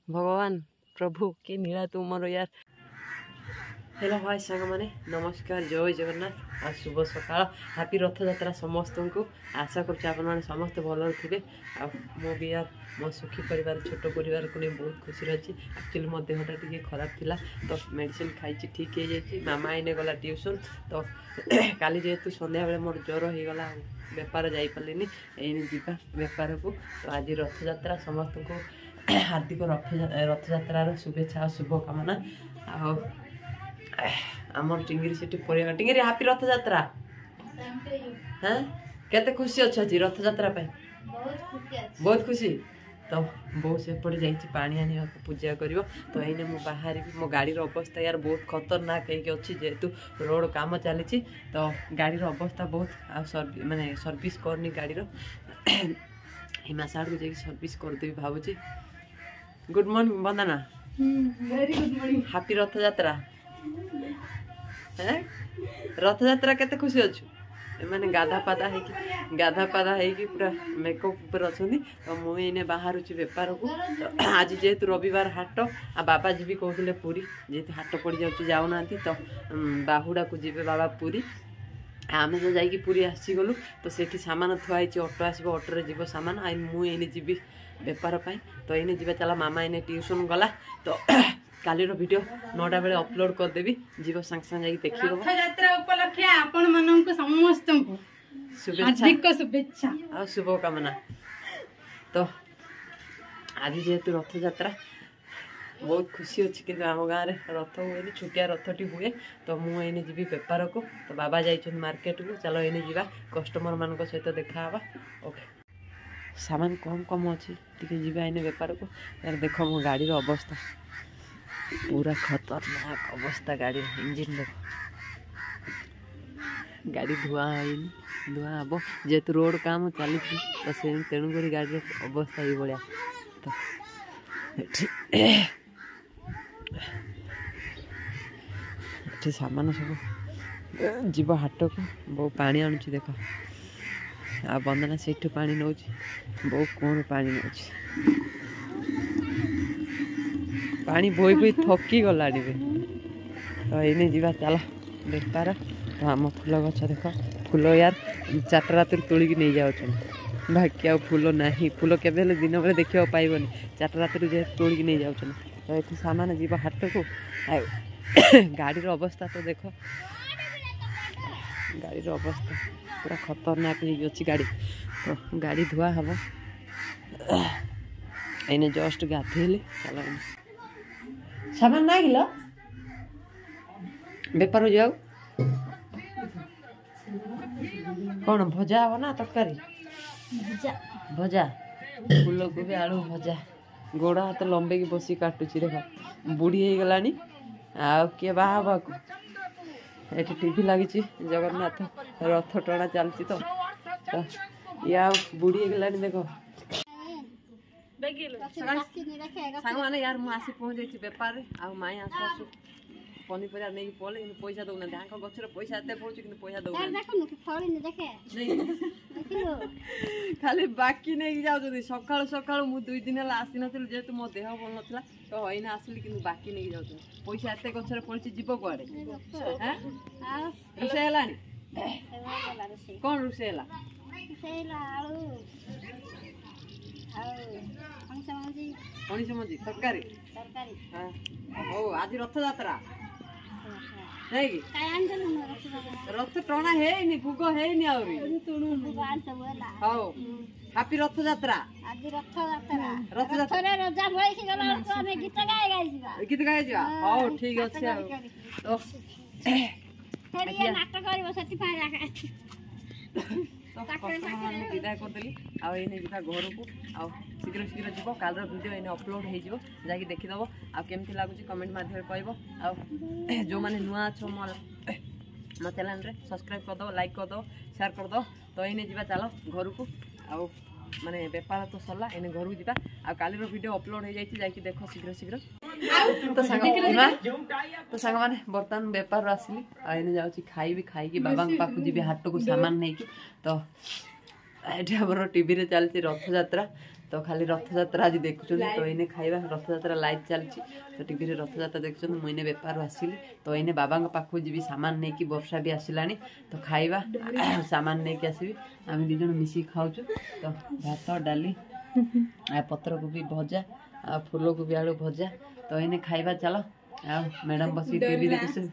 भगवान प्रभु कि नीला तुम यार। हेलो भाई सांग मैंने नमस्कार जय जगन्नाथ आ शुभ सकाळ हैप्पी रथ यात्रा समस्त को आशा कर समस्ते भल थे। भी यार मो सुखी परिवार छोट परिवार को नहीं बहुत खुशी अच्छी। एक्चुअली मो देहटा टी खराब थिला तो मेडिसिन खाई ठीक हो जाए। मामा आईने गला ट्यूशन तो काली जेहेतु संध्या बेले मोर ज्वर हो गला बेपार जापारे जीवा बेपार को। तो आज रथ यात्रा समस्त को हार्दिक रथ यात्रार शुभेच्छा और शुभकामना। आमर टिंगिरी सेठी परिया टिंगिरी हैप्पी रथ यात्रा। हाँ केते खुशी अच्छा जी रथ यात्रा पे बहुत खुशी। तो बहुत से पड़े जाइए पानी आने पूजा करिवो। तो एने मु बाहर भी मो गाड़ी अवस्था यार बहुत खतरनाक है अच्छी जेहेतु रोड काम चली। तो गाड़ी अवस्था बहुत माने सर्विस करनी गाड़ी हिमासाड़ को जाकि सर्विस करदेवी भावुची। गुड मॉर्निंग वंदना वेरी गुड मॉर्निंग हैप्पी रथ यात्रा। रथ यात्रा केते खुशी अच्छु मैंने गाधा पादा है कि पूरा मेकअप ऊपर अच्छा। तो मुझे बाहर बेपार को। तो आज जेहेतु रविवार हाट आ बाबाजी भी कहते पुरी जेहेतु हाट पड़ जाऊना तो बाहुड़ा को जी बाबा पुरी। आम तो जाकि पुरी आसी गलु तो सेठी सामान थुआई ऑटो आसो ऑटो जीव सामान आई मुझे जीवी बेपार पाई। तो ये जीवा चला मामा इने ट्यूशन गला तो कालीर वीडियो 9टा बेले अपलोड करदेवी जीव सांग सांग जाकि देखि रथ यात्रा उपलक्षे आपण माननकु समस्त शुभेच्छा और शुभकामना। तो आज जेहेतु रथ यात्रा बहुत खुशी अच्छी कि आम गाँव में रथ हुए छोटिया रथटी हुए। तो मुझे जीवी बेपार को। तो बाबा जाइए मार्केट को चलो ये जीवा कस्टमर मान सहित देखा। ओके सामान कम कम अच्छी टी जीवा इने बेपार को। यार देख मो गाड़ी अवस्था पूरा खतरनाक अवस्था गाड़ी इंजिन देख गाड़ी धुआं हम जेहेतु रोड काम चली तो तेणुक गाड़ी अवस्था ये भाया। तो सामान सब जीव हाट को बहु पानी आणुची देख आ बंदना सेठू पानी नौ बहु कौन पानी नौ पानी बोई बोई थकी गला। तो ये जीवा चला बेपार। तो आम फूल गछ देख फूल यार 4टा रात तोलिकी नहीं जाऊँ बाकी आ फूल ना फूल के दिन बेले देखा पाइबनी 4टा रात तोलिकी नहीं जाऊँ। तो ये सामान जीव हाट को गाड़ी अवस्था तो देख गाड़ी अवस्था पूरा खतरनाक अच्छी गाड़ी। तो गाड़ी धुआ हम एने जस्ट गाधेली चलो सामान ना गिल बेपार जाऊ कौन भजा हम ना तरकारी भजा फूल कोबी आलू भजा गोड़ हाथ लंबे की बसी काटुची देखा बुढ़ी हो गलानी आ किए बाहा ये टीवी लगी जगन्नाथ रथ टଣା चलती। तो या बुढ़ी हो गलानी देख सांग मैंने यार मुझे पहुँच जाइए बेपार आ माई आसु आसु पनीपरिया नहीं पड़े कि पैसा दौना गचर पैसा एत पड़े कि पैसा दौना खाली बाकी नहीं जाऊँ सका सका मुझे 2 दिन आसी नी जेहेतु मो देह भल नाला तो हईना आसली कि बाकी नहीं जाऊँ पैसा एत गचर पड़ी जीव कुआड़े रोषे है कौन रोषे मनीष मजी तरकारी हो आज रथ यात्रा नहीं रथ टଣା है भोग है हैप्पी रथ यात्रा गीत गाई जा हाँ ठीक अच्छे। तो विदाय करदेली आने जा घर को शीघ्र शीघ्र जीव कालर वीडियो एने अपलोड हो जाकि देखीदेव आमती लगुच कमेंट मध्यम कह जो मैंने नुआ अच्छो मो चैनल रे सब्सक्राइब करदो लाइक करदो शेयर करदो। तो ये जा चलो घर को माने बेपार तो सरला एने घर को जीवा कालीर वीडियो अपलोड हो जाकि देख शीघ्र शीघ्र। तो सांग मैंने बर्तमान बेपार आसली आने जाऊँगी खाइबी खाई बाबा पाखु जी हाट को सामान नहीं। तो ये आम टीवी चलती रथ यात्रा तो खाली रथयात्रा आज देखुं तो इने खाଇବା रथयात्रा लाइव चलती तो टीवी रथयात्रा देखुं मुझे बेपार आसिली तो इने बाबा पाखु जी सामान नहीं कि वर्षा भी आसला तो खाଇବା सामान नहीं कि आसबि आम दी जन मिसिक खाऊँ तो भात डाली पत्र कोबी भजा आ फूल कोबी आलू भजा तो इने खाଇବା चलो आ मैडम बस टीवी देखुं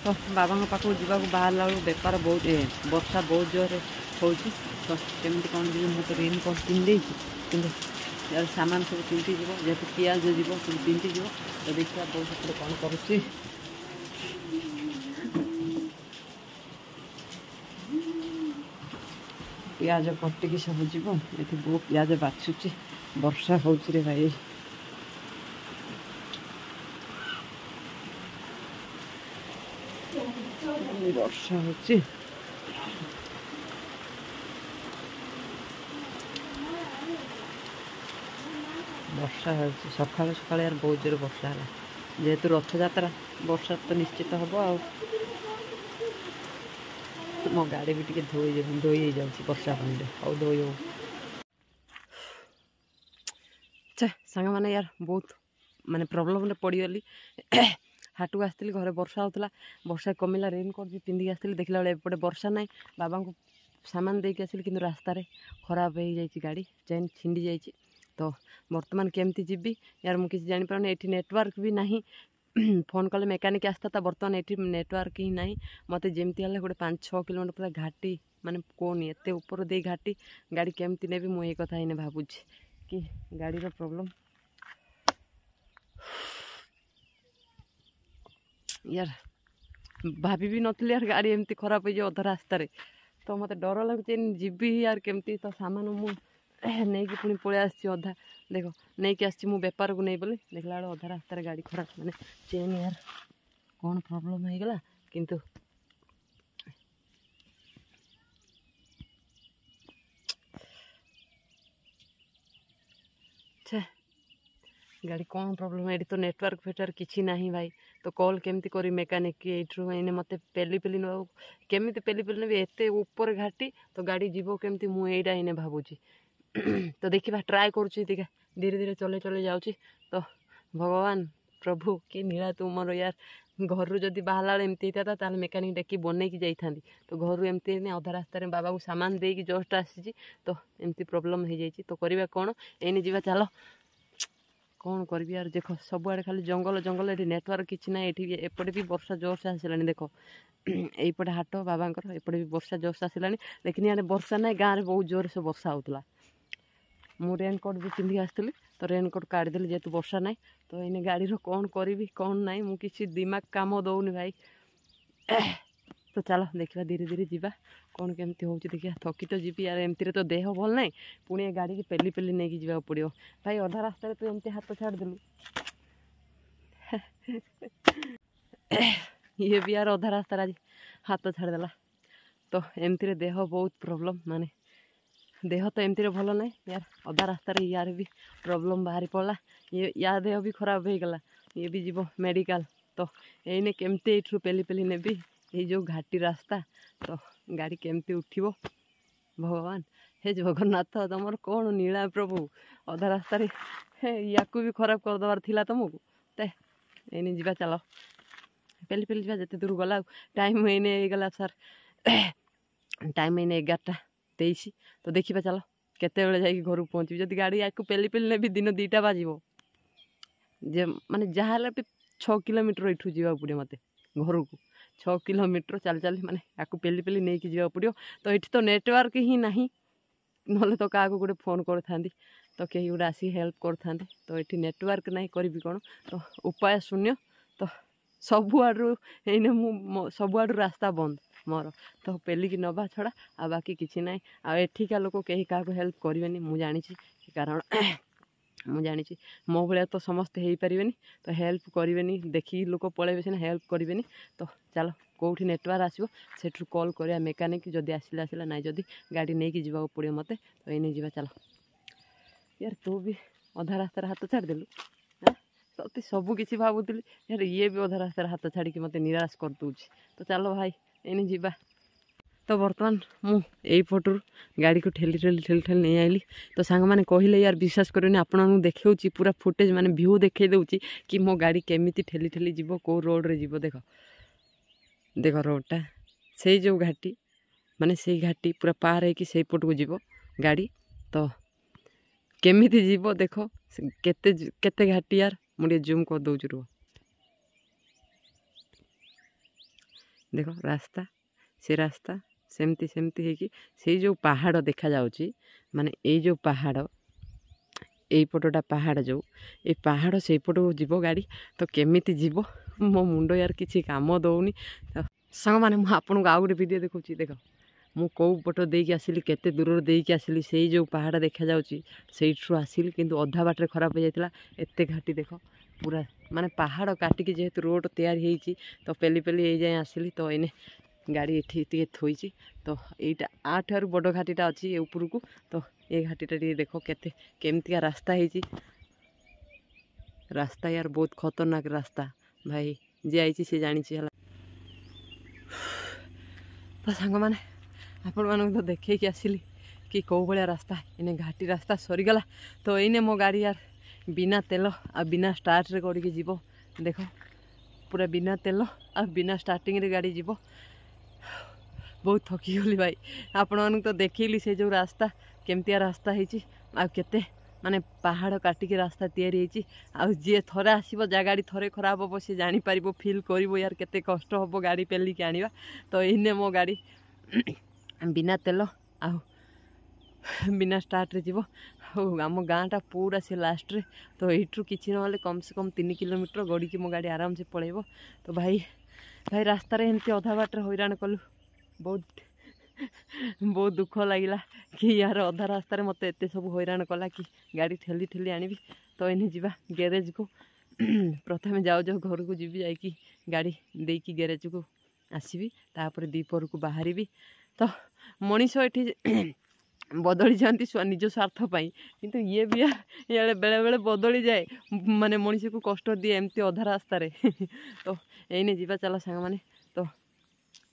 तो बाबा पाखु जावाक बाहर बेपार बहुत वर्षा बहुत जोर हो तो केमी कौन जी मुझे रेन कोट पिंधे कि सामान सब पिंधि जेहतु पियाज जीव सब पिंधि तो देखा बहुत कौन करुच्ची पियाज कटिकी सब जीव ये बो पियाज बाछुची वर्षा हो भाई वर्षा हो वर्षा हो सका सका यार बहुत जोर वर्षा है जेहेतु रथयात्रा वर्षा तो निश्चित हम आ मो गाड़ी भी टे धोई जाऊँगी वर्षा पानी और धोई हो सांग मैंने यार बहुत माने प्रॉब्लम पड़गली हाटू आसती घरे वर्षा होता वर्षा कमिला रेनकोट भी पिंधिक आसती देखला बेले एपटे वर्षा ना बाबा को सामान देके आसली कि रास्तार खराब हो जाए गाड़ी चेन छिंडी जाइए तो बर्तमान केमती जीवी यार मुझे जापर ये नेटवर्क भी नहीं फोन कले मेकानिक आसता बर्तमान ये नेटवर्क ही ना मत जमती गोटे 5-6 किलोमीटर पूरा घाटी माने कौन एत ऊपर दे घाटी गाड़ी केमती ने मुझे कथा ही भावुँ कि गाड़ी प्रॉब्लम यार भाभी भी नथली यार गाड़ी एमती खराब हो अधा रास्तार तो मत डर लगुच जीवी यार केमती तो सामान मु नहीं कि पुणी पलि आसी अधा देख नहीं कि आसी बेपार को नहीं बोली देखला अधा रास्तार गाड़ी खराब माने चेन यार कौन प्रॉब्लम हो गला किंतु गाड़ी कौन प्रॉब्लम है तो नेटवर्क फेटवर्क किसी ना भाई तो कॉल केमती करी मेकानिक की ये मत पेली पेली न केमी पेली पेली ने एत ऊपर घाटी तो गाड़ी जीव केमती मुझा इन्हें भावुची तो देखा ट्राए करुँची देखा धीरे धीरे चले चले जाऊँगी तो भगवान प्रभु कि नीला तुमर यार घर जदि बाहर एमती होता ताल मेकानिक डाकी बनई जाता तो घर एमती अधा रास्तार बाबा को सामान देकी जस्ट आसी तो एमती प्रोब्लेम हो जाए तो करवा कौन एने जा चलो कौन करी यार देख सबुआड़े खाली जंगल जंगल ये नेटवर्क किसी ना ये एपटे भी वर्षा जोर से आसला देख यपटे हाट बाबांकर एपटे भी वर्षा जोर से आसला लेकिन यहाँ वर्षा ना गाँव में बहुत जोर से वर्षा होता मु रेनकोट भी पिंधि आसती तो रेनकोट काढ़ीदेली जेहेतु वर्षा ना तो इन गाड़ी कौन करी कौन ना मुझे दिमाग काम दौनी भाई तो चलो देखा धीरे धीरे जीवा कौन केमती हो देखिए थकी तो जीवी यार एमती तो देह भल ना पुणी गाड़ी की पेली पेली नहीं जावा पड़ो भाई अधा रास्तार तू एमती हाथ छाड़देलु ये भी यार अधा रास्तार आज हाथ छाड़देला तो एमती देह बहुत प्रॉब्लम माने देह तो एमती भल ना यार अधा रास्तार यार भी प्रॉब्लम बाहरी पड़ा ये या देह भी खराब हो गला ये भी जीव मेडिकल तो ये केमती ये पेली पेली ने ये जो घाटी रास्ता तो गाड़ी केमती उठिबो भगवान हे जगन्नाथ तुम कौन नीला प्रभु अधा रास्तार या भी खराब करदेवार थिला तुमको ते एने जीवा चलो पेली पेली जा जिते दूर गला टाइम एने गला सर टाइम एने 11:23 तो देखा चलो केते जाकि घर पहुँची जब गाड़ी या पेली पेली ने भी दिन 2टा बाजिबो जे माने जहाँ भी 6 किलोमीटर इठू जावा पड़े मत घर को 6 किलोमीटर चल चल माने या पेली पेली नहीं जावा पड़ो तो ये तो नेटवर्क ही ना ना तो क्या गोटे फोन कर था तो कहीं गोटे आसी हेल्प कर था तो ये नेटवर्क ना करी कौन तो उपाय शून्य तो सबुआड़ू सबुआड़ू रास्ता बंद मोर तो पेलिकी नवा छड़ा आ बाकी किसी ना आठिका लोक कहीं क्या हेल्प करें मुझे जानी कारण मुझे जानी मो भाया तो समस्ते हो पारे तो हेल्प करें देखिए लोक पलैबे सीना हेल्प करें तो चलो कौटी नेटवर्क आसो से कॉल करा मेकानिक जदि आसला आसला ना जदि गाड़ी नहीं कि जावाक पड़ो मत तो ये जा चलो यार तू भी अधा रास्तार हाथ छाड़देलु सती सबू किसी भावुली यार ये भी अधा रास्तार हाथ छाड़ी मत निराश कर दूँ तो चलो भाई एने जीवा तो बर्तमान मु यही पटू गाड़ी को ठेली नहीं आइली तो सांग मैंने कहले यार विश्वास करेनि आपन देखी पूरा फुटेज माने व्यू देखई दूची कि मो गाड़ी केमिति ठेली जीव को रोड रे जीव देख देख रोडटा से जो घाटी माने से घाटी पूरा पार है कि से पट को जीव गाड़ी तो केमिति जीव देख केते केते घाटी यार मुझे जूम कर दौर रुह देख रास्ता से रास्ता सेमती सेमती है कि से जो पहाड़ देखा जाउची माने ए जो पहाड़ ए पटटा पहाड़ जो ए पहाड़ से पट को जीव गाड़ी तो केमिति जीव मो मुंड यार किसी काम दौनी तो सांग मैंने आपको आउ गोटे वीडियो देखी देख मु कौ पट देकी आसिली केते दूर देकी आसिली से जो पहाड़ देखा जाउची सेठू आसिली किंतु अधा बाटे खराब हो जाता एते घाटी देख पूरा माने पहाड़ काटिकी जेहेतु रोड तैयारी होईची तो पेली पेली ये जाए आसिली तो इने गाड़ी ये थोईची तो यहीटा आठार बड़ घाटीटा अच्छी ऊपर को तो ये घाटीटा देख केते केमतिया रास्ता है रास्ता यार बहुत खतरनाक रास्ता भाई जे आई सी जानी तो सांग मैंने आपण मानक तो देखी आसिली कि कौ भाया रास्ता इने घाटी रास्ता सरीगला तो यही मो गाड़ी यार बिना तेल आ बिना स्टार्ट रे करके जीव देख पूरा बिना तेल आ बिना स्टार्टिंग रे गाड़ी जीव बहुत थकी गली भाई आपण मानक तो देखली से जो रास्ता केमतिया रास्ता है आते माने पहाड़ काटिकी रास्ता तैयारी जी थरे आसो जा गाड़ी थरे खराब हम सी जापर फिल कर यार केते कष्ट हम गाड़ी पेलिकी आनिबा तो इने मो गाड़ी बिना तेल आ बिना स्टार्ट रे जीव आम गाँटा पूरा से लास्ट रे तो यू किसी ना कम से कम 3 किलोमीटर गड़ी की मो गाड़ी आराम से पड़ेब तो भाई भाई रास्ता रे एमती अधा बाटर हैरान कलु बहुत बहुत दुख लगिला कि यार अधा रास्ता रे मते एते सब हैरान कला कि गाड़ी ठेली ठेली आनिबी तो इने जीवा गैरेज को प्रथमे जाओ जाओ घर को जीवी जाइकी गाड़ी देकी गैरेज को आसबि तापर दीपर को बाहरी तो मनीष ये बदली जाती निज स्वार्थ पाई किंतु ये भी यार बेले बेले बदली जाए माने मनीष को कष्ट दिए एमती अधा रास्ता रे तो यही जीवा चलो सांग माने तो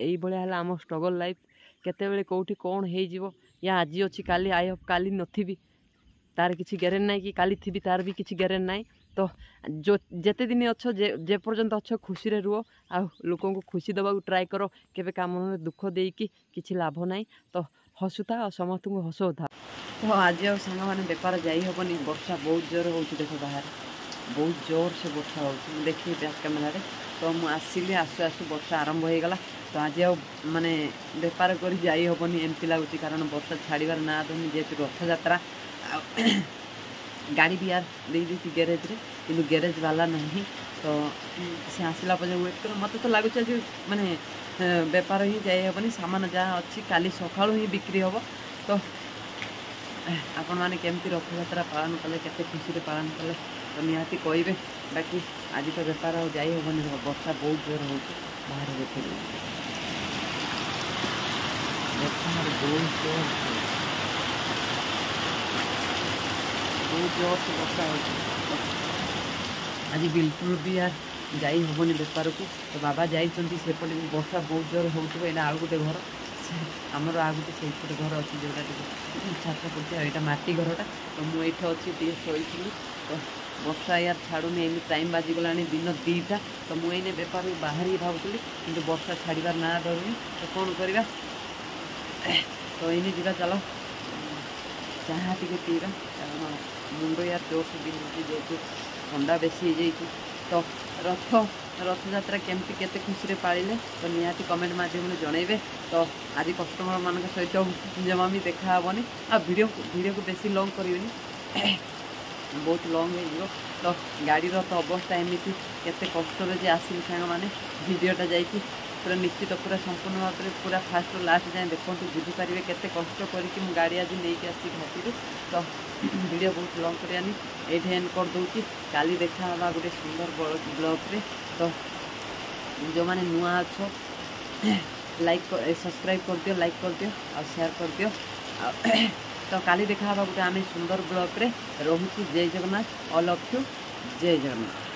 यही भाया है आम स्ट्रगल लाइफ केते कौटी कौन हो या आज अच्छी काली आई होप काली नथी तार किसी ग्यारेंटी ना कि काली थी तार भी किसी ग्यारेंटी ना तो जो जेते दिन अच्छो जे पर्यंत अच्छो खुशी रे रुह आ लोकों को खुशी देवा ट्राए करो केबे काम में दुख देकी किसी लाभ ना तो हसुता और समस्त को हसौता तो आज आ सांग मैंने बेपार जाई हेनी वर्षा बहुत जोर हो देख बाहर बहुत जोर से वर्षा हो देखिए बैक कैमेरा तो मुझे आसिली आसु आसु वर्षा आरंभ हो गला तो आज माने बेपार कर जाई हेनी एमती लगुच कारण वर्षा छाड़बार ना दूनी जेहेतु रथ यात्रा गाड़ी भी यार दे दी गैरेज रे कि गैरेज वाला नहीं तो से आसला पर्यटन वेट कर मत तो लगुच आज माने बेपार ही जाई हेनी सामान जहाँ अच्छी काली सकाळु ही बिक्री हम तो आपण मैंने केमती रथ यात्रा पालन कले केते खुशी रे पालन कले तो निहाती कहे बाकी आज तो बेपार आ जाई हेनी वर्षा बहुत जोर हो बाहर देखे बहुत जोर से वर्षा हो आज बिल्कुल भी यार जाई हेनी बेपार को तो बाबा जाइए सेपटे वर्षा बहुत जोर हो आउ गोटे घर आमर आ गोटे से घर अच्छी जोटा छात पड़ता यहाँ माटी घरटा तो मुझे अच्छी टे शोली तो वर्षा यार छाड़ूनी एम टाइम बाजिगला दिन 2टा तो मुझे बेपार बाहर ही भावुली कि वर्षा छाड़बार ना धरुनी तो कौन करवा तो इन्हें जीवा चलो चाह टे पीवा कारण मुंड यार जोर से बिंदुची जेहतु ठंडा बेसी हो तो रथ यात्रा केमती केते खुशी रे पाइले तो निहाती कमेंट माध्यम जनइबे तो आज कस्टमर मान सहित जमा भी देखा हेनी आ वीडियो को बेसी लॉन्ग करिवेनी बहुत लॉन्ग हो तो गाड़ी तो अवस्था एमती केते कष्ट जे आसिल सांग माने वीडियोटा जाइए पूरा निश्चित पूरा संपूर्ण भाव में पूरा फास्ट रू लास्ट जाए देखो बुझीपारे केते कष्ट करके मु गाड़ी आज नहीं आसी घाटी तो वीडियो बहुत लॉन्ग करानी ये एंड कर दूसरी काली देखा गोटे सुंदर ब्लॉग रे तो जो मैंने नुआ अच्छो लाइक सब्सक्राइब कर दियो लाइक कर दियो और शेयर कर दियो तो काली देखा गोटे आम सुंदर ब्लॉग रे रोची जय जगन्नाथ ऑल ऑफ यू जय जगन्नाथ।